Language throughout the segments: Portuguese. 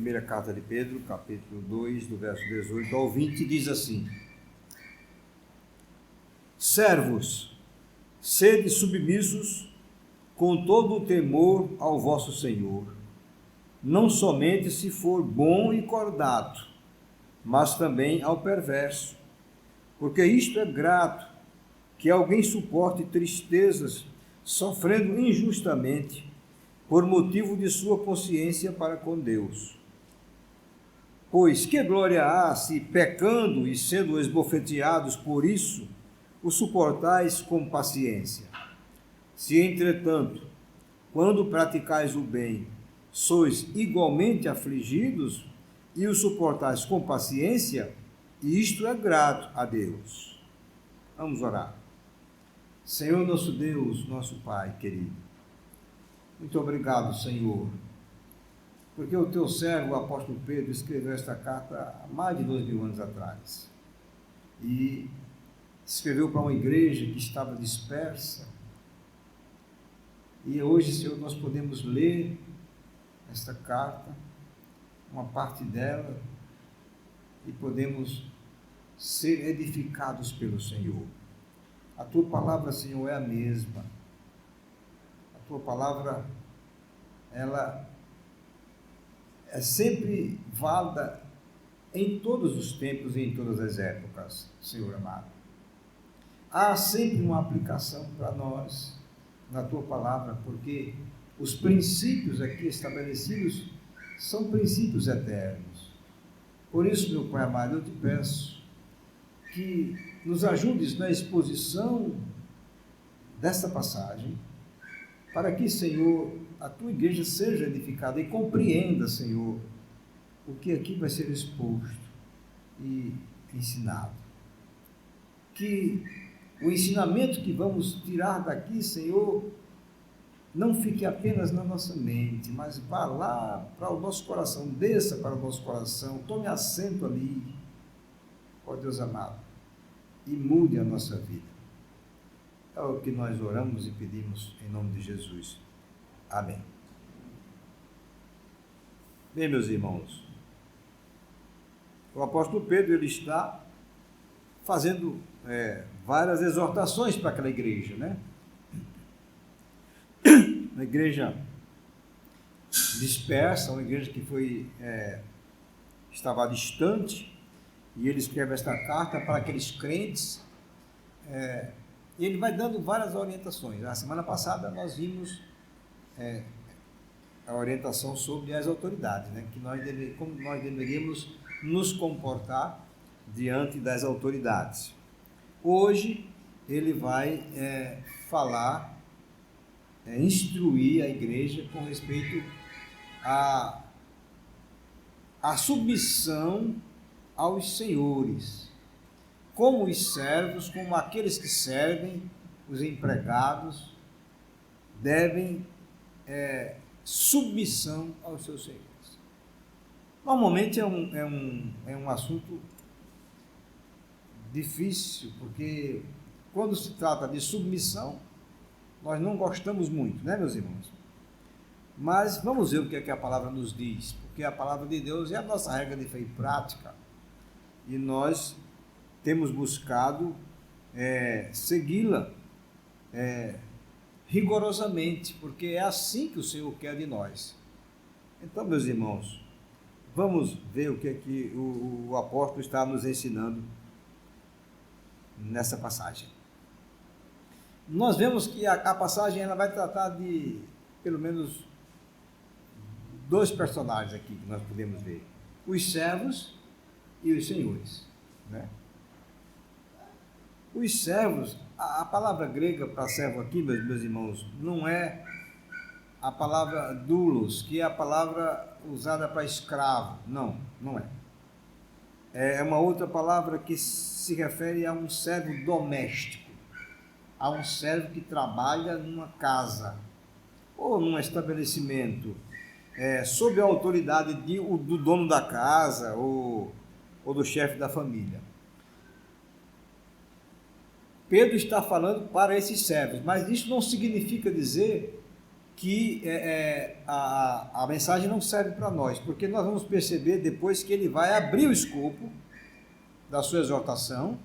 Primeira carta de Pedro, capítulo 2, do verso 18 ao 20, diz assim: Servos, sede submissos com todo o temor ao vosso Senhor, não somente se for bom e cordato, mas também ao perverso, porque isto é grato, que alguém suporte tristezas, sofrendo injustamente, por motivo de sua consciência para com Deus. Pois que glória há se, pecando e sendo esbofeteados por isso, o suportais com paciência? Se, entretanto, quando praticais o bem, sois igualmente afligidos e o suportais com paciência, isto é grato a Deus. Vamos orar. Senhor nosso Deus, nosso Pai querido, muito obrigado, Senhor, porque o teu servo, o apóstolo Pedro, escreveu esta carta há mais de 2000 anos atrás e escreveu para uma igreja que estava dispersa. E hoje, Senhor, nós podemos ler esta carta, uma parte dela, e podemos ser edificados pelo Senhor. A tua palavra, Senhor, é a mesma. A tua palavra, ela é sempre válida em todos os tempos e em todas as épocas, Senhor amado. Há sempre uma aplicação para nós na tua palavra, porque os princípios aqui estabelecidos são princípios eternos. Por isso, meu Pai amado, eu te peço que nos ajudes na exposição desta passagem, para que, Senhor, a tua igreja seja edificada e compreenda, Senhor, o que aqui vai ser exposto e ensinado. Que o ensinamento que vamos tirar daqui, Senhor, não fique apenas na nossa mente, mas vá lá para o nosso coração, desça para o nosso coração, tome assento ali, ó Deus amado, e mude a nossa vida. É o que nós oramos e pedimos em nome de Jesus. Amém. Bem, meus irmãos, o apóstolo Pedro, ele está fazendo várias exortações para aquela igreja, né? Uma igreja dispersa, uma igreja que estava distante, e ele escreve esta carta para aqueles crentes, e ele vai dando várias orientações. Na semana passada nós vimos a orientação sobre as autoridades, né? Como nós deveríamos nos comportar diante das autoridades. Hoje ele vai instruir a igreja com respeito à submissão aos senhores, como os servos, como aqueles que servem, os empregados, devem submissão aos seus senhores. Normalmente é um assunto difícil, porque quando se trata de submissão, nós não gostamos muito, né, meus irmãos? Mas vamos ver o que é que a palavra nos diz, porque a palavra de Deus é a nossa regra de fé e prática, e nós temos buscado segui-la rigorosamente, porque é assim que o Senhor quer de nós. Então, meus irmãos, vamos ver o que é que o apóstolo está nos ensinando nessa passagem. Nós vemos que a passagem ela vai tratar de pelo menos dois personagens aqui que nós podemos ver: os servos e os senhores, né? Os servos, a palavra grega para servo aqui, meus irmãos, não é a palavra doulos, que é a palavra usada para escravo. Não é. É uma outra palavra que se refere a um servo doméstico, a um servo que trabalha numa casa ou num estabelecimento, sob a autoridade do dono da casa ou do chefe da família. Pedro está falando para esses servos, mas isso não significa dizer que a mensagem não serve para nós, porque nós vamos perceber depois que ele vai abrir o escopo da sua exortação,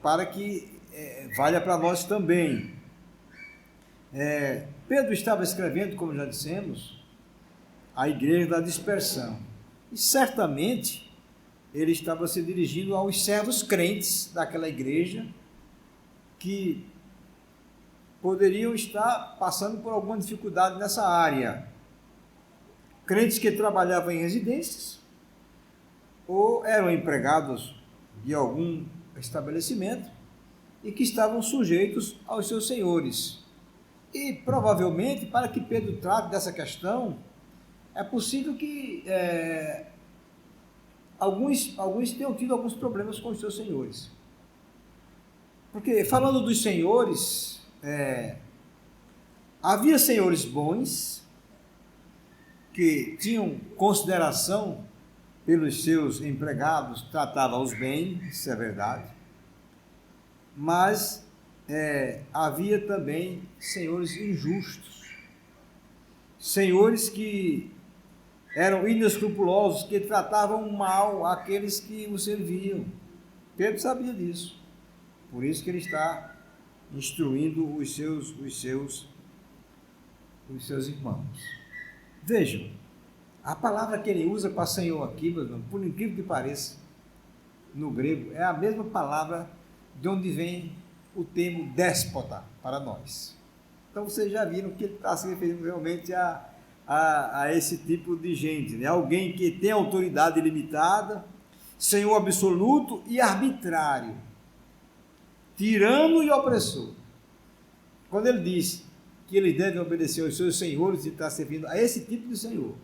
para que valha para nós também. Pedro estava escrevendo, como já dissemos, a igreja da dispersão, e certamente ele estava se dirigindo aos servos crentes daquela igreja, que poderiam estar passando por alguma dificuldade nessa área. Crentes que trabalhavam em residências, ou eram empregados de algum estabelecimento, e que estavam sujeitos aos seus senhores. E provavelmente, para que Pedro trate dessa questão, é possível que alguns tenham tido alguns problemas com os seus senhores. Porque, falando dos senhores, havia senhores bons, que tinham consideração pelos seus empregados, tratavam-os bem, isso é verdade, mas havia também senhores injustos, senhores que eram inescrupulosos, que tratavam mal aqueles que o serviam. Pedro sabia disso, por isso que ele está instruindo os seus irmãos. Vejam, a palavra que ele usa para Senhor aqui, meus irmãos, por incrível que pareça, no grego, é a mesma palavra de onde vem o termo déspota para nós. Então vocês já viram que ele está se referindo realmente a esse tipo de gente, né? Alguém que tem autoridade ilimitada, senhor absoluto e arbitrário, tirano e opressor. Quando ele diz que eles devem obedecer aos seus senhores, ele está se referindo a esse tipo de senhor.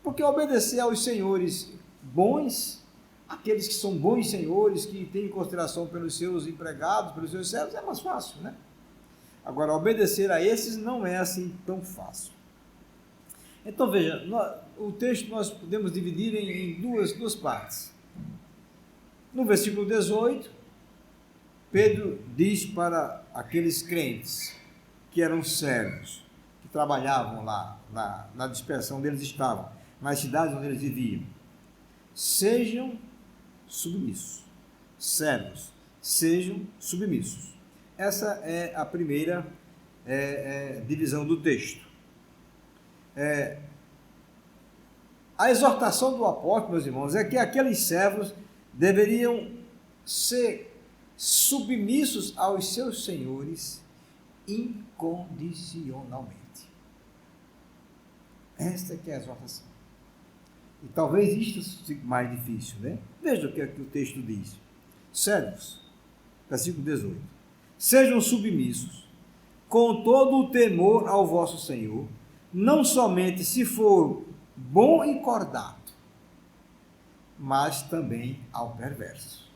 Porque obedecer aos senhores bons, aqueles que são bons senhores, que têm consideração pelos seus empregados, pelos seus servos, é mais fácil, né? Agora, obedecer a esses não é assim tão fácil. Então, veja, o texto nós podemos dividir em duas partes. No versículo 18, Pedro diz para aqueles crentes que eram servos, que trabalhavam lá, na dispersão onde eles estavam, nas cidades onde eles viviam: sejam submissos. Servos, sejam submissos. Essa é a primeira divisão do texto. A exortação do apóstolo, meus irmãos, é que aqueles servos deveriam ser submissos aos seus senhores incondicionalmente. Esta que é a exortação. E talvez isto fique mais difícil, né? Veja o que o texto diz. Servos, versículo 18. Sejam submissos com todo o temor ao vosso Senhor, não somente se for bom e cordato, mas também ao perverso.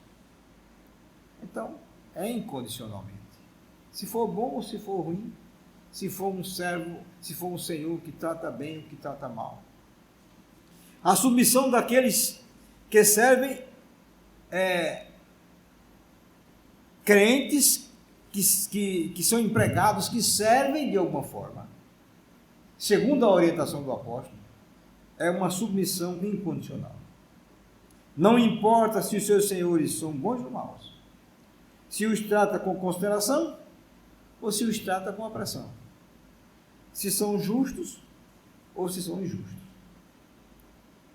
Então, é incondicionalmente. Se for bom ou se for ruim, se for um servo, se for um senhor que trata bem ou que trata mal. A submissão daqueles que servem crentes que são empregados, que servem de alguma forma, segundo a orientação do apóstolo, é uma submissão incondicional. Não importa se os seus senhores são bons ou maus, se os trata com consideração ou se os trata com opressão, se são justos ou se são injustos.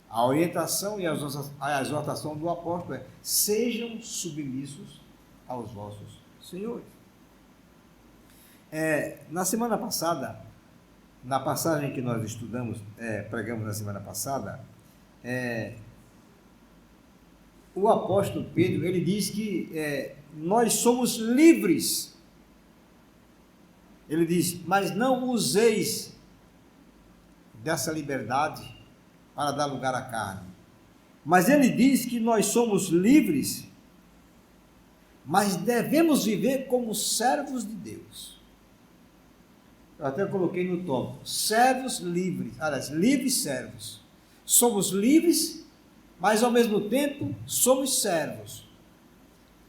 A orientação e a exortação do apóstolo é: sejam submissos aos vossos senhores. Na semana passada, na passagem que nós estudamos, pregamos na semana passada, o apóstolo Pedro, ele diz que nós somos livres. Ele diz: mas não useis dessa liberdade para dar lugar à carne. Mas ele diz que nós somos livres, mas devemos viver como servos de Deus. Eu até coloquei no tópico: servos livres, aliás, livres servos. Somos livres, mas ao mesmo tempo somos servos.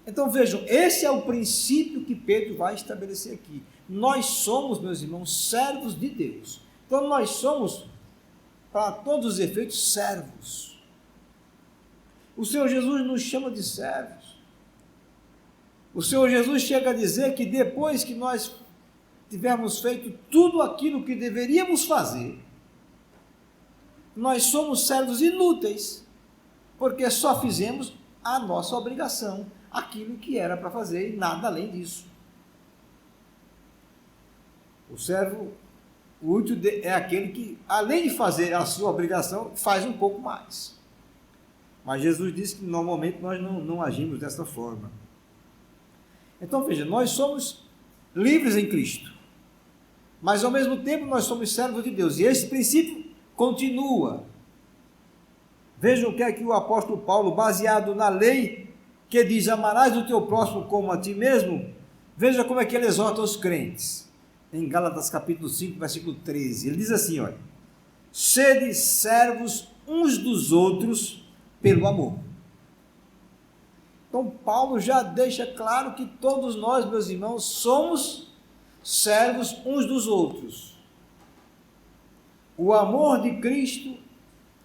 Então vejam, esse é o princípio que Pedro vai estabelecer aqui. nós somos, meus irmãos, servos de Deus. Então nós somos, para todos os efeitos, servos. O Senhor Jesus nos chama de servos. O Senhor Jesus chega a dizer que depois que nós tivermos feito tudo aquilo que deveríamos fazer, nós somos servos inúteis, porque só fizemos a nossa obrigação, aquilo que era para fazer e nada além disso. O servo útil é aquele que, além de fazer a sua obrigação, faz um pouco mais. Mas Jesus disse que normalmente nós não agimos dessa forma. Então veja, nós somos livres em Cristo, mas ao mesmo tempo nós somos servos de Deus, e esse princípio continua. Vejam o que é que o apóstolo Paulo, baseado na lei que diz: amarás o teu próximo como a ti mesmo, veja como é que ele exorta os crentes. Em Gálatas capítulo 5, versículo 13, ele diz assim, olha: sede servos uns dos outros pelo amor. Então Paulo já deixa claro que todos nós, meus irmãos, somos servos uns dos outros. O amor de Cristo,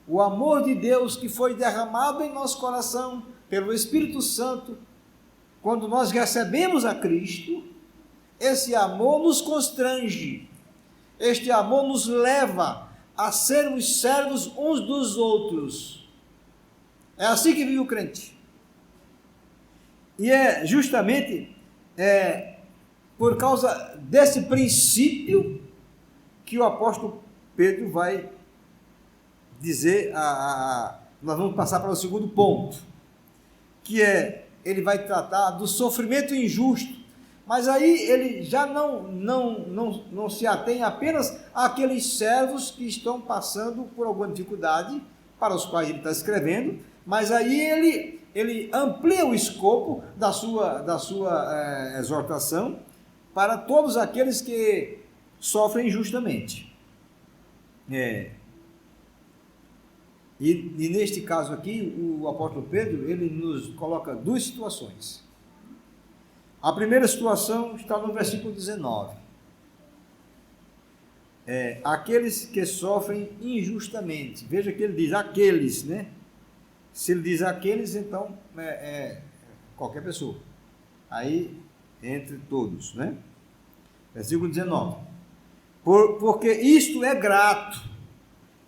o amor de Deus que foi derramado em nosso coração pelo Espírito Santo, quando nós recebemos a Cristo, esse amor nos constrange, este amor nos leva a sermos servos uns dos outros. É assim que vive o crente. E é justamente por causa desse princípio que o apóstolo Pedro vai dizer, nós vamos passar para o segundo ponto, que ele vai tratar do sofrimento injusto, mas aí ele já não se atém apenas àqueles servos que estão passando por alguma dificuldade, para os quais ele está escrevendo, mas aí ele amplia o escopo da sua exortação para todos aqueles que sofrem injustamente. E neste caso aqui, o apóstolo Pedro, ele nos coloca duas situações. A primeira situação está no versículo 19. Aqueles que sofrem injustamente. Veja que ele diz aqueles, né? Se ele diz aqueles, então qualquer pessoa. Aí, entre todos, né? Versículo 19. Porque isto é grato,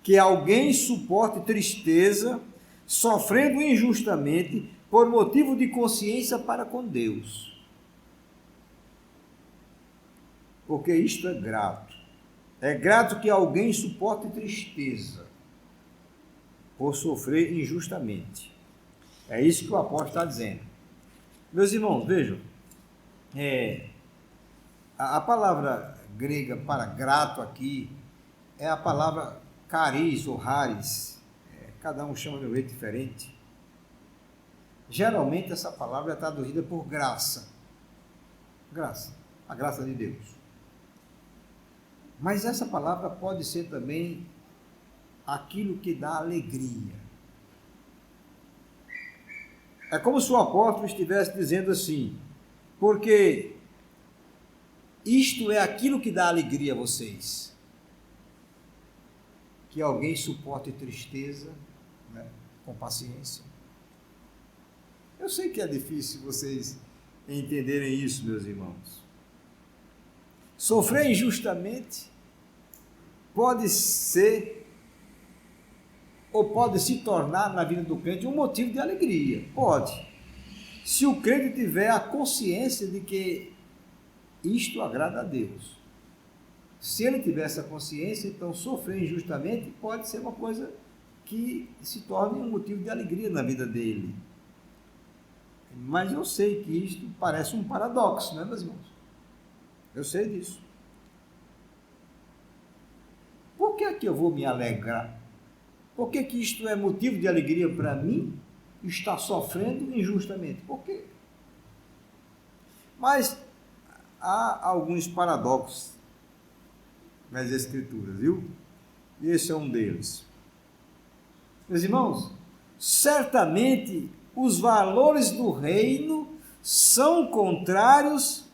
que alguém suporte tristeza, sofrendo injustamente, por motivo de consciência para com Deus. Porque isto é grato. É grato que alguém suporte tristeza, por sofrer injustamente. É isso que o apóstolo está dizendo. Meus irmãos, vejam, a palavra grega para grato aqui é a palavra charis ou charis. Cada um chama de um jeito diferente. Geralmente essa palavra é traduzida por graça. Graça, a graça de Deus. Mas essa palavra pode ser também aquilo que dá alegria. É como se o apóstolo estivesse dizendo assim: porque isto é aquilo que dá alegria a vocês. Que alguém suporte tristeza, né, com paciência. Eu sei que é difícil vocês entenderem isso, meus irmãos. Sofrer injustamente pode ser ou pode se tornar na vida do crente um motivo de alegria. Pode. Se o crente tiver a consciência de que isto agrada a Deus. Se ele tiver essa consciência, então sofrer injustamente pode ser uma coisa que se torne um motivo de alegria na vida dele. Mas eu sei que isto parece um paradoxo, não é, meus irmãos? Eu sei disso. Por que é que eu vou me alegrar? Por que que isto é motivo de alegria para mim, estar sofrendo injustamente? Por quê? Mas há alguns paradoxos nas Escrituras, viu? E esse é um deles. Meus irmãos, certamente os valores do reino são contrários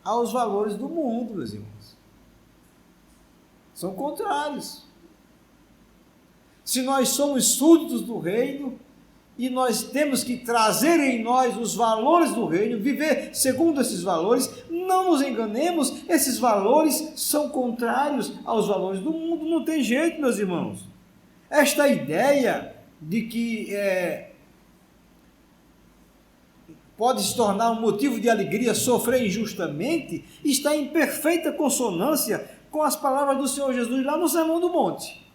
aos valores do mundo, meus irmãos. São contrários. Se nós somos súditos do reino, e nós temos que trazer em nós os valores do reino, viver segundo esses valores, não nos enganemos, esses valores são contrários aos valores do mundo, não tem jeito, meus irmãos. Esta ideia de que pode se tornar um motivo de alegria sofrer injustamente, está em perfeita consonância com as palavras do Senhor Jesus lá no Sermão do Monte.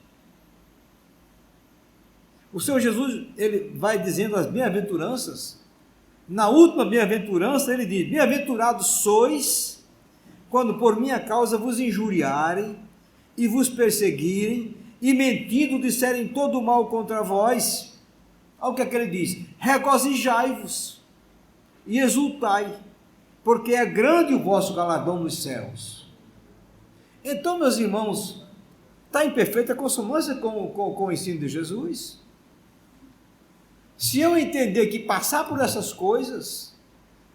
O Senhor Jesus, ele vai dizendo as bem-aventuranças. Na última bem-aventurança, ele diz: bem-aventurados sois, quando por minha causa vos injuriarem, e vos perseguirem, e mentindo disserem todo o mal contra vós. Olha o que é que ele diz: regozijai-vos, e exultai, porque é grande o vosso galardão nos céus. Então, meus irmãos, está em perfeita consonância com o ensino de Jesus. Se eu entender que passar por essas coisas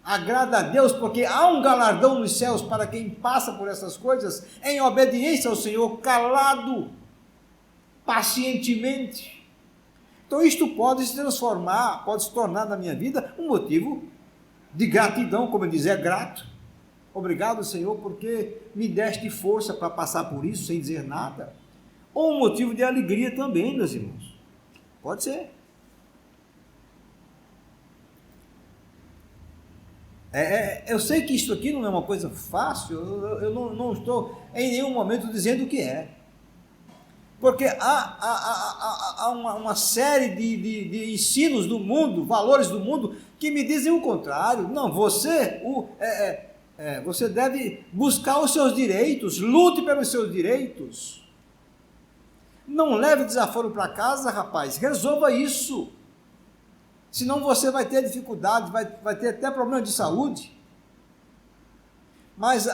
agrada a Deus, porque há um galardão nos céus para quem passa por essas coisas, em obediência ao Senhor, calado, pacientemente. Então isto pode se transformar, pode se tornar na minha vida um motivo de gratidão, como eu dizer, grato. Obrigado, Senhor, porque me deste força para passar por isso sem dizer nada. Ou um motivo de alegria também, meus irmãos. Pode ser. Eu sei que isso aqui não é uma coisa fácil, eu não estou em nenhum momento dizendo o que é. Porque há uma série de ensinos do mundo, valores do mundo, que me dizem o contrário. Não, você deve buscar os seus direitos, lute pelos seus direitos. Não leve desaforo para casa, rapaz, resolva isso. Senão você vai ter dificuldade, vai ter até problema de saúde. Mas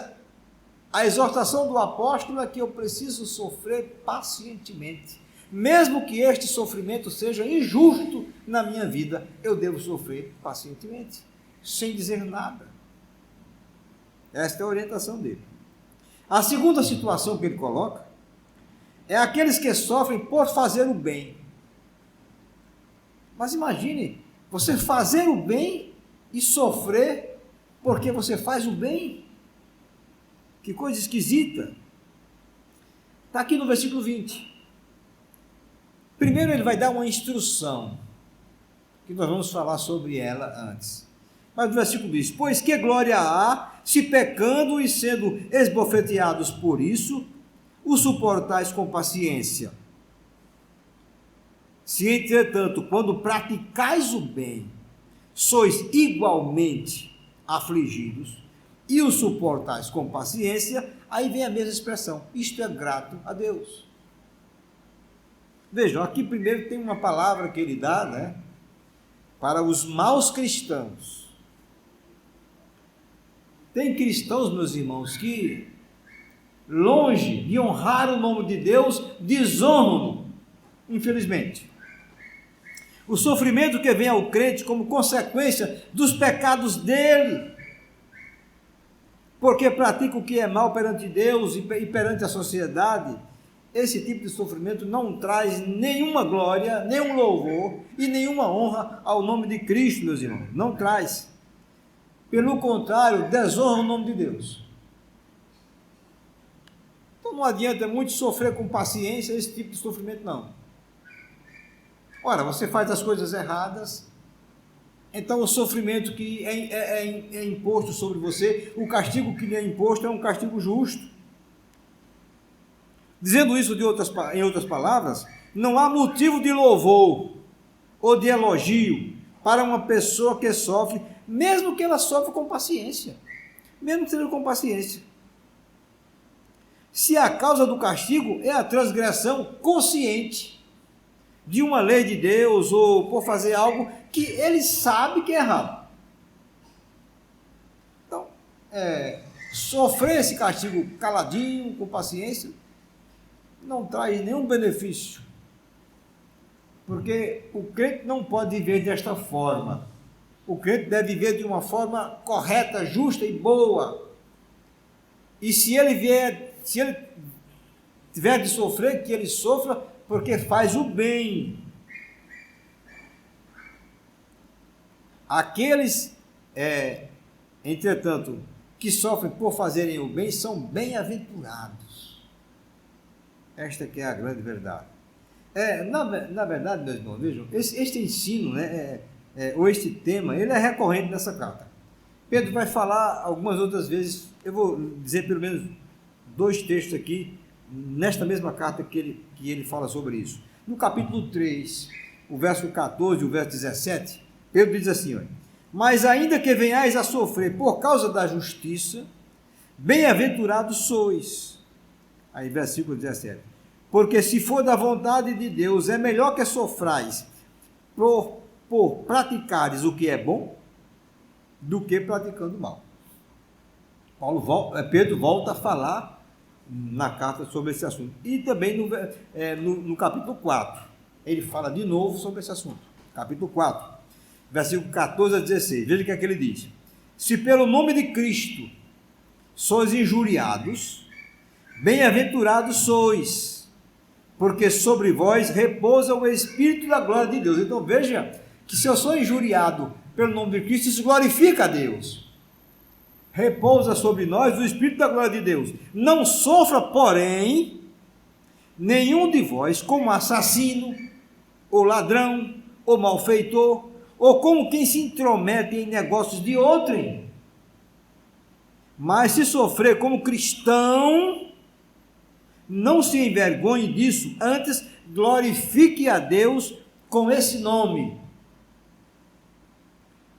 a exortação do apóstolo é que eu preciso sofrer pacientemente. Mesmo que este sofrimento seja injusto na minha vida, eu devo sofrer pacientemente, sem dizer nada. Esta é a orientação dele. A segunda situação que ele coloca é aqueles que sofrem por fazer o bem. Mas imagine, você fazer o bem e sofrer porque você faz o bem. Que coisa esquisita. Está aqui no versículo 20. Primeiro ele vai dar uma instrução, que nós vamos falar sobre ela antes. Mas o versículo diz: pois que glória há, se pecando e sendo esbofeteados por isso, o suportais com paciência. Se, entretanto, quando praticais o bem, sois igualmente afligidos, e o suportais com paciência, aí vem a mesma expressão: isto é grato a Deus. Vejam, aqui primeiro tem uma palavra que ele dá, né, para os maus cristãos. Tem cristãos, meus irmãos, que, longe de honrar o nome de Deus, desonram-no, infelizmente. O sofrimento que vem ao crente como consequência dos pecados dele, porque pratica o que é mal perante Deus e perante a sociedade, esse tipo de sofrimento não traz nenhuma glória, nenhum louvor e nenhuma honra ao nome de Cristo, meus irmãos. Não traz. Pelo contrário, desonra o nome de Deus. Então não adianta muito sofrer com paciência esse tipo de sofrimento, não. Ora, você faz as coisas erradas, então o sofrimento que é imposto sobre você, o castigo que lhe é imposto é um castigo justo. Dizendo isso em outras palavras, não há motivo de louvor ou de elogio para uma pessoa que sofre, mesmo que ela sofra com paciência, mesmo que seja com paciência. Se a causa do castigo é a transgressão consciente de uma lei de Deus, ou por fazer algo que ele sabe que é errado. Então, sofrer esse castigo caladinho, com paciência, não traz nenhum benefício. Porque o crente não pode viver desta forma. O crente deve viver de uma forma correta, justa e boa. E se ele tiver de sofrer, que ele sofra, porque faz o bem. Aqueles, entretanto, que sofrem por fazerem o bem, são bem-aventurados. Esta que é a grande verdade. Na verdade, meus irmãos, vejam, este ensino, ou este tema, ele é recorrente nessa carta. Pedro vai falar algumas outras vezes, eu vou dizer pelo menos 2 textos aqui, nesta mesma carta que ele fala sobre isso. No capítulo 3, o verso 14 e o verso 17, Pedro diz assim, olha, mas ainda que venhais a sofrer por causa da justiça, bem-aventurados sois. Aí versículo 17, porque se for da vontade de Deus, é melhor que sofrais por praticares o que é bom, do que praticando mal. Pedro volta a falar na carta sobre esse assunto. E também no capítulo 4, ele fala de novo sobre esse assunto. Capítulo 4, versículo 14 a 16. Veja o que é que ele diz. Se pelo nome de Cristo sois injuriados, bem-aventurados sois, porque sobre vós repousa o Espírito da glória de Deus. Então veja que se eu sou injuriado pelo nome de Cristo, isso glorifica a Deus. Repousa sobre nós o Espírito da glória de Deus. Não sofra, porém, nenhum de vós como assassino, ou ladrão, ou malfeitor, ou como quem se intromete em negócios de outrem. Mas se sofrer como cristão, não se envergonhe disso, antes glorifique a Deus com esse nome.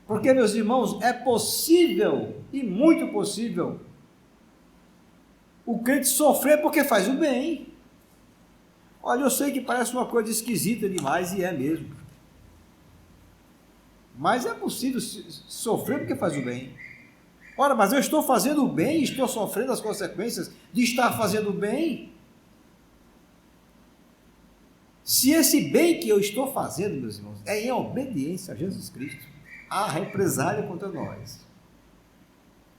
Porque, meus irmãos, é possível, e muito possível, o crente sofrer porque faz o bem. Olha, eu sei que parece uma coisa esquisita demais, e é mesmo. Mas é possível sofrer porque faz o bem. Ora, mas eu estou fazendo o bem e estou sofrendo as consequências de estar fazendo o bem? Se esse bem que eu estou fazendo, meus irmãos, é em obediência a Jesus Cristo, há represália contra nós.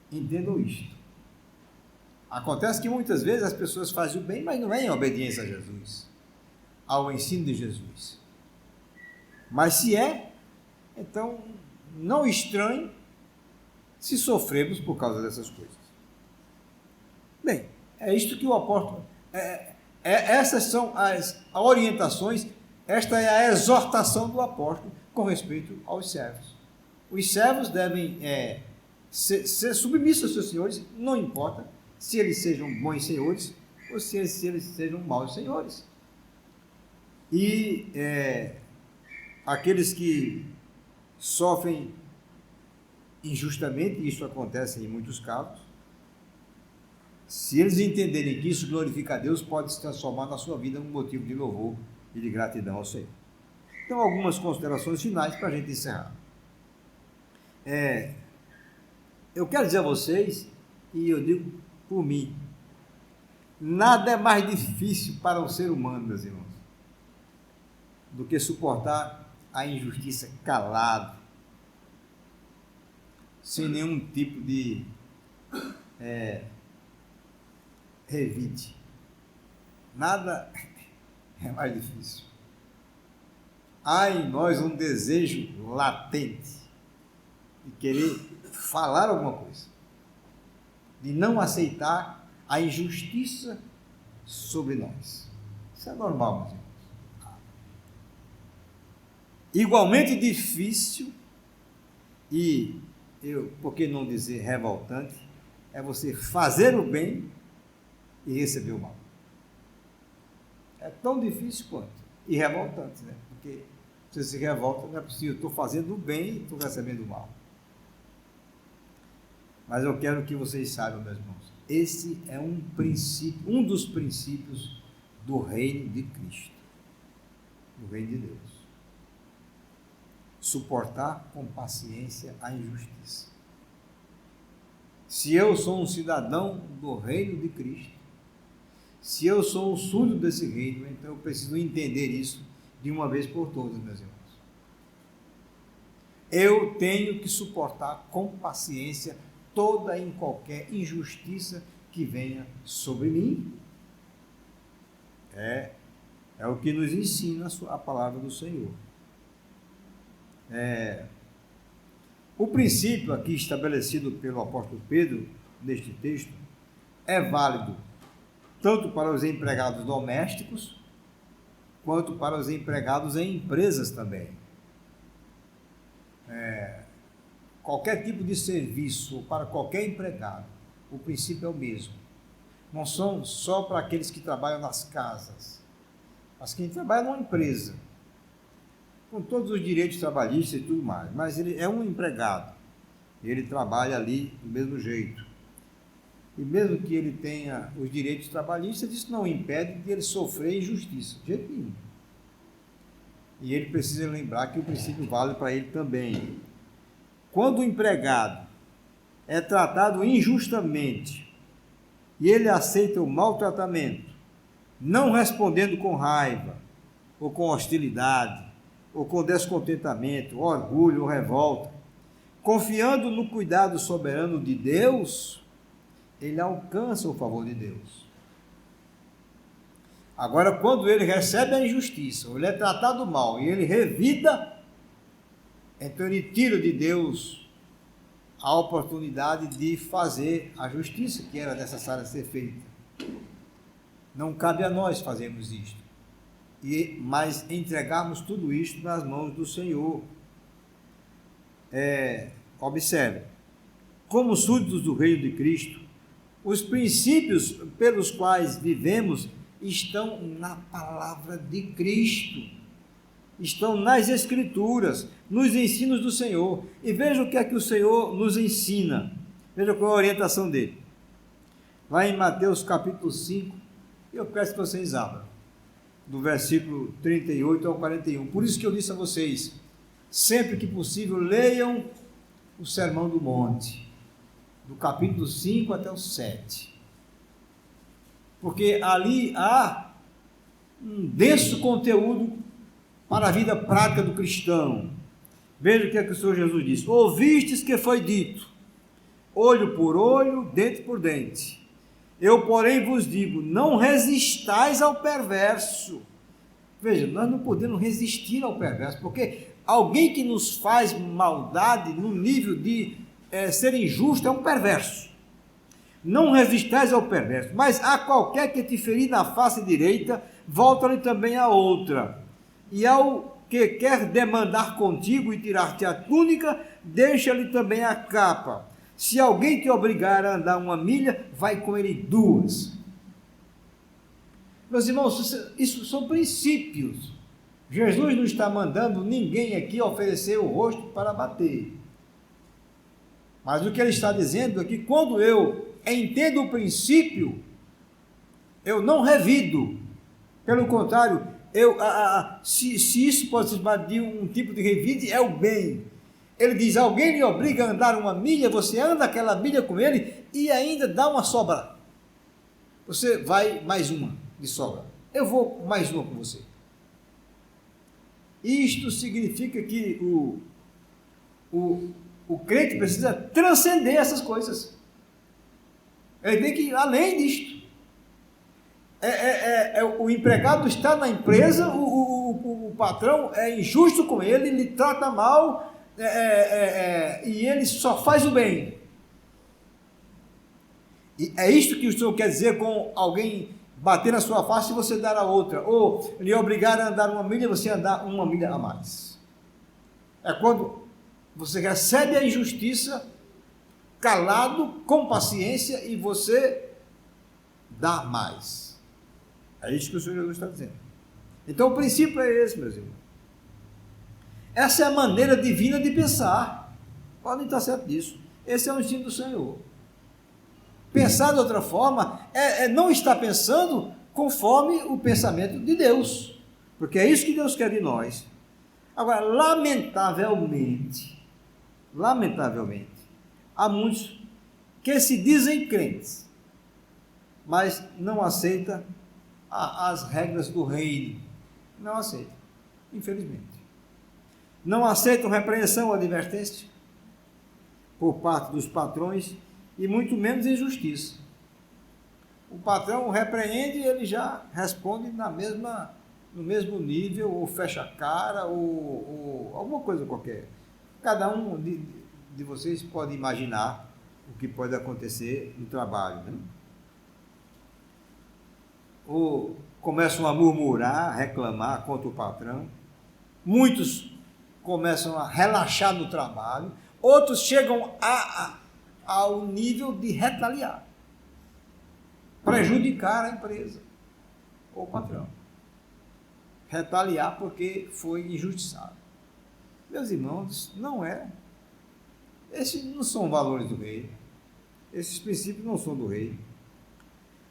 Entendam isto. Acontece que muitas vezes as pessoas fazem o bem, mas não é em obediência a Jesus, ao ensino de Jesus. Mas se é, então não estranhe se sofremos por causa dessas coisas. Bem, é isto que o apóstolo... essas são as orientações, esta é a exortação do apóstolo com respeito aos servos. Os servos devem ser submissos aos seus senhores, não importa se eles sejam bons senhores ou se eles sejam maus senhores. E aqueles que sofrem injustamente, e isso acontece em muitos casos, se eles entenderem que isso glorifica a Deus, pode se transformar na sua vida um motivo de louvor e de gratidão ao Senhor. Então, algumas considerações finais para a gente encerrar. Eu quero dizer a vocês, e eu digo por mim, nada é mais difícil para um ser humano, meus irmãos, do que suportar a injustiça calado, sem nenhum tipo de revide. Nada é mais difícil. Há em nós um desejo latente de querer falar alguma coisa, de não aceitar a injustiça sobre nós. Isso é normal, meus irmãos. Igualmente difícil e, por que não dizer revoltante, é você fazer o bem e receber o mal. É tão difícil quanto, e revoltante, né? Porque se você se revolta, não é possível, eu estou fazendo o bem e estou recebendo o mal. Mas eu quero que vocês saibam, meus irmãos, esse é um princípio, um dos princípios do reino de Cristo, do reino de Deus. Suportar com paciência a injustiça. Se eu sou um cidadão do reino de Cristo, se eu sou um súdito desse reino, então eu preciso entender isso de uma vez por todas, meus irmãos. Eu tenho que suportar com paciência toda e qualquer injustiça que venha sobre mim. É o que nos ensina a palavra do Senhor. O princípio aqui estabelecido pelo apóstolo Pedro, neste texto, é válido tanto para os empregados domésticos, quanto para os empregados em empresas também. Qualquer tipo de serviço, para qualquer empregado, o princípio é o mesmo. Não são só para aqueles que trabalham nas casas, mas quem trabalha numa empresa, com todos os direitos trabalhistas e tudo mais, mas ele é um empregado, ele trabalha ali do mesmo jeito. E mesmo que ele tenha os direitos trabalhistas, isso não impede de ele sofrer injustiça, de jeito nenhum. E ele precisa lembrar que o princípio vale para ele também. Quando o empregado é tratado injustamente e ele aceita o maltratamento, não respondendo com raiva, ou com hostilidade, ou com descontentamento, orgulho ou revolta, confiando no cuidado soberano de Deus, ele alcança o favor de Deus. Agora, quando ele recebe a injustiça, ou ele é tratado mal e ele revida, então ele tira de Deus a oportunidade de fazer a justiça que era necessária ser feita. Não cabe a nós fazermos isto, mas entregarmos tudo isto nas mãos do Senhor. Observe, como súditos do reino de Cristo, os princípios pelos quais vivemos estão na palavra de Cristo, estão nas Escrituras, nos ensinos do Senhor. E veja o que é que o Senhor nos ensina, veja qual é a orientação dele. Lá em Mateus capítulo 5, eu peço que vocês abram, do versículo 38 ao 41. Por isso que eu disse a vocês, sempre que possível, leiam o Sermão do Monte, do capítulo 5 até o 7. Porque ali há um denso conteúdo para a vida prática do cristão. Veja o que é que o Senhor Jesus disse: ouvistes que foi dito, olho por olho, dente por dente. Eu, porém, vos digo, não resistais ao perverso. Veja, nós não podemos resistir ao perverso, porque alguém que nos faz maldade no nível de ser injusto é um perverso. Não resistais ao perverso, mas a qualquer que te ferir na face direita, volta-lhe também a outra. E ao que quer demandar contigo e tirar-te a túnica, deixa-lhe também a capa. Se alguém te obrigar a andar 1 milha, vai com ele 2. Meus irmãos, isso são princípios. Jesus não está mandando ninguém aqui oferecer o rosto para bater. Mas o que ele está dizendo é que quando eu entendo o princípio, eu não revido. Pelo contrário, se isso pode ser chamado de um tipo de revide, é o bem. Ele diz, alguém lhe obriga a andar 1 milha, você anda aquela milha com ele e ainda dá uma sobra. Você vai mais uma de sobra. Eu vou mais uma com você. Isto significa que o crente precisa transcender essas coisas. Ele tem que ir além disto. O empregado está na empresa, o patrão é injusto com ele, lhe trata mal, e ele só faz o bem. E é isto que o Senhor quer dizer com alguém bater na sua face e você dar a outra, ou lhe obrigar a andar 1 milha, você andar 1 milha a mais. É quando você recebe a injustiça calado, com paciência, e você dá mais. É isso que o Senhor Jesus está dizendo. Então o princípio é esse, meus irmãos. Essa é a maneira divina de pensar. Podem estar certo disso. Esse é o ensino do Senhor. Pensar de outra forma não estar pensando conforme o pensamento de Deus, porque é isso que Deus quer de nós. Agora, lamentavelmente, há muitos que se dizem crentes, mas não aceitam as regras do reino. Não aceitam, infelizmente. Não aceitam repreensão ou advertência por parte dos patrões, e muito menos injustiça. o patrão repreende e ele já responde no mesmo nível, ou fecha a cara, ou alguma coisa qualquer. Cada um de vocês pode imaginar o que pode acontecer no trabalho, né? Ou começam a murmurar, a reclamar contra o patrão. Muitos começam a relaxar no trabalho. Outros chegam ao nível de retaliar, prejudicar a empresa ou o patrão. Retaliar porque foi injustiçado. Meus irmãos, não é. Esses não são valores do rei. Esses princípios não são do rei.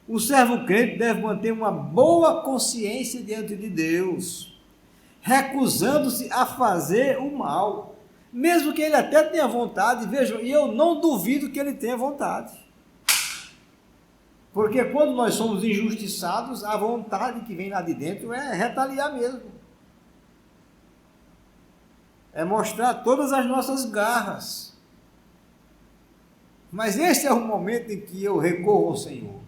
O servo crente deve manter uma boa consciência diante de Deus, recusando-se a fazer o mal, mesmo que ele até tenha vontade. Vejam, e eu não duvido que ele tenha vontade, porque quando nós somos injustiçados, a vontade que vem lá de dentro é retaliar mesmo, é mostrar todas as nossas garras. Mas esse é o momento em que eu recorro ao Senhor,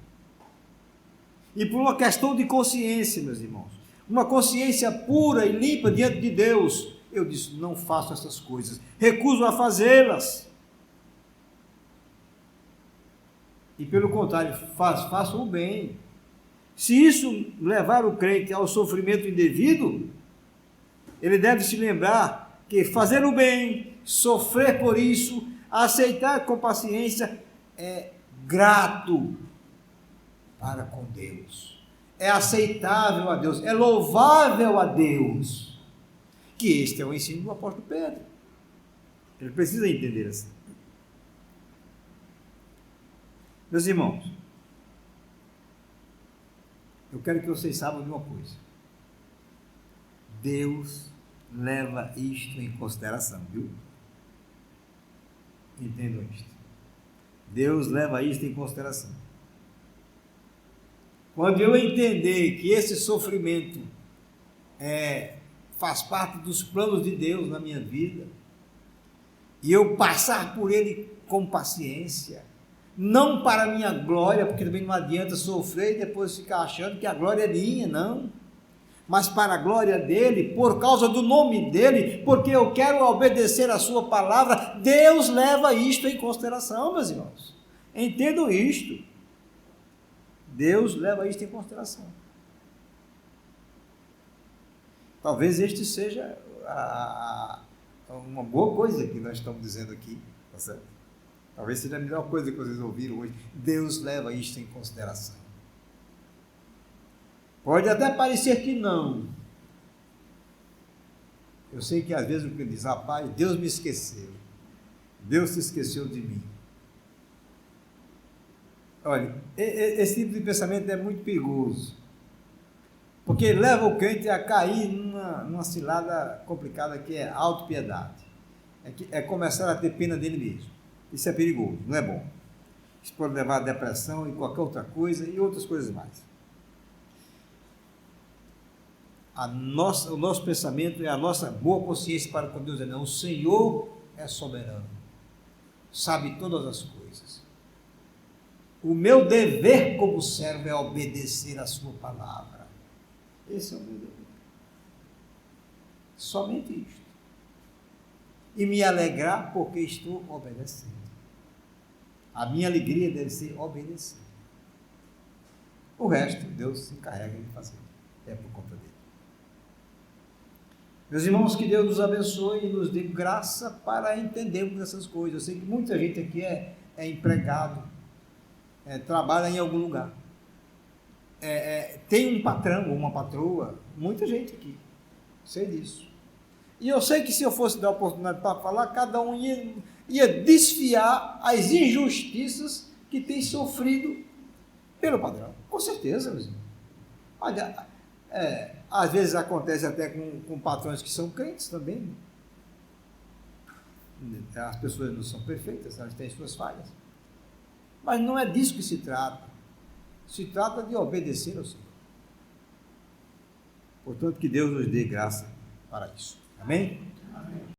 e por uma questão de consciência, meus irmãos, uma consciência pura e limpa diante de Deus, eu disse: não faço essas coisas, recuso a fazê-las. E pelo contrário, faço o bem. Se isso levar o crente ao sofrimento indevido, ele deve se lembrar que fazer o bem, sofrer por isso, aceitar com paciência, é grato para com Deus, é aceitável a Deus, é louvável a Deus. Que este é o ensino do apóstolo Pedro. Ele precisa entender assim. Meus irmãos, eu quero que vocês saibam de uma coisa: Deus leva isto em consideração, viu? Entendam isto. Deus leva isto em consideração. Quando eu entender que esse sofrimento faz parte dos planos de Deus na minha vida, e eu passar por ele com paciência, não para a minha glória, porque também não adianta sofrer e depois ficar achando que a glória é minha, não, mas para a glória dele, por causa do nome dele, porque eu quero obedecer a sua palavra, Deus leva isto em consideração, meus irmãos. Entendam isto. Deus leva isto em consideração. Talvez este seja uma boa coisa que nós estamos dizendo aqui, tá certo? Talvez seja a melhor coisa que vocês ouviram hoje. Deus leva isto em consideração. Pode até parecer que não. Eu sei que às vezes o crente diz: rapaz, Deus me esqueceu. Deus se esqueceu de mim. Olha, esse tipo de pensamento é muito perigoso, porque leva o crente a cair numa cilada complicada, que é a autopiedade. É começar a ter pena dele mesmo. Isso é perigoso, não é bom. Isso pode levar a depressão e qualquer outra coisa, e outras coisas mais. O nosso pensamento é a nossa boa consciência para com Deus. Não, o Senhor é soberano, sabe todas as coisas. O meu dever como servo é obedecer a sua palavra. Esse é o meu dever. Somente isto. E me alegrar porque estou obedecendo. A minha alegria deve ser obedecer. O resto, Deus se encarrega de fazer. É por conta dele. Meus irmãos, que Deus nos abençoe e nos dê graça para entendermos essas coisas. Eu sei que muita gente aqui é empregado, trabalha em algum lugar, tem um patrão ou uma patroa, muita gente aqui, sei disso. E eu sei que se eu fosse dar oportunidade para falar, cada um ia desfiar as injustiças que tem sofrido pelo patrão, com certeza, meus irmãos. Olha, às vezes acontece até com patrões que são crentes também. As pessoas não são perfeitas, elas têm suas falhas. Mas não é disso que se trata. Se trata de obedecer ao Senhor. Portanto, que Deus nos dê graça para isso. Amém? Amém.